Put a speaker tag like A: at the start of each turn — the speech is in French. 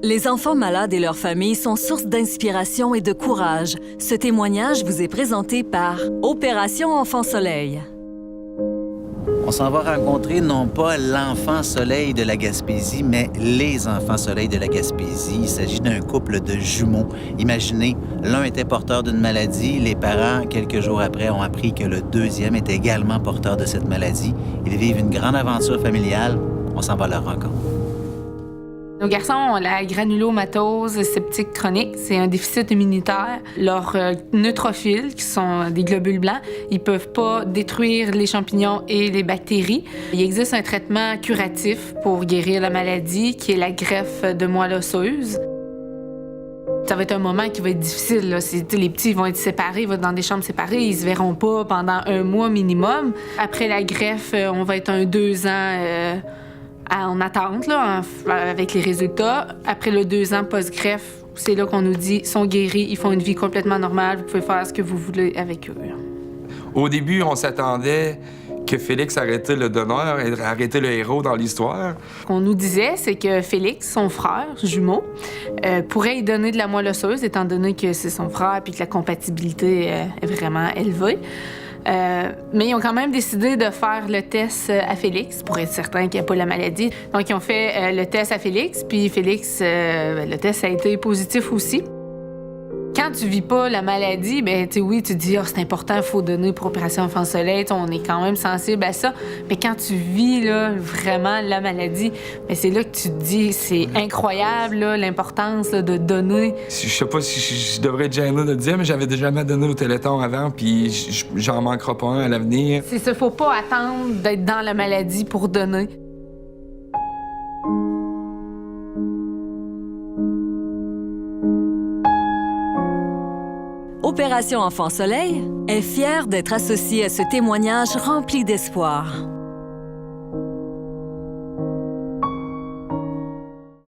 A: Les enfants malades et leurs familles sont source d'inspiration et de courage. Ce témoignage vous est présenté par Opération Enfant Soleil.
B: On s'en va rencontrer non pas l'enfant soleil de la Gaspésie, mais les enfants soleil de la Gaspésie. Il s'agit d'un couple de jumeaux. Imaginez, l'un était porteur d'une maladie. Les parents, quelques jours après, ont appris que le deuxième était également porteur de cette maladie. Ils vivent une grande aventure familiale. On s'en va à leur rencontre.
C: Nos garçons ont la granulomatose septique chronique. C'est un déficit immunitaire. Leurs neutrophiles, qui sont des globules blancs, ils peuvent pas détruire les champignons et les bactéries. Il existe un traitement curatif pour guérir la maladie, qui est la greffe de moelle osseuse. Ça va être un moment qui va être difficile. Là. Les petits vont être séparés, vont être dans des chambres séparées. Ils se verront pas pendant 1 mois minimum. Après la greffe, on va être 2 ans... en attente, là, avec les résultats. Après le 2 ans post-greffe, c'est là qu'on nous dit, sont guéris, ils font une vie complètement normale, vous pouvez faire ce que vous voulez avec eux.
D: Au début, on s'attendait que Félix arrêtait le donneur, arrêtait le héros dans l'histoire.
C: Ce qu'on nous disait, c'est que Félix, son frère jumeau, pourrait y donner de la moelle osseuse, étant donné que c'est son frère et que la compatibilité est vraiment élevée. Mais ils ont quand même décidé de faire le test à Félix pour être certain qu'il n'y a pas la maladie. Donc, ils ont fait le test à Félix, puis Félix, le test a été positif aussi. Quand tu vis pas la maladie, ben oui, tu te dis « c'est important, il faut donner pour Opération Enfant Soleil », on est quand même sensible à ça. Mais quand tu vis là, vraiment la maladie, ben, c'est là que tu te dis « c'est incroyable là, l'importance là, de donner ».
D: Je sais pas si je devrais être gêné de le dire, mais j'avais déjà donné au Téléthon avant, puis j'en manquerai pas un à l'avenir.
C: C'est ça, faut pas attendre d'être dans la maladie pour donner.
A: Opération Enfant Soleil est fière d'être associée à ce témoignage rempli d'espoir.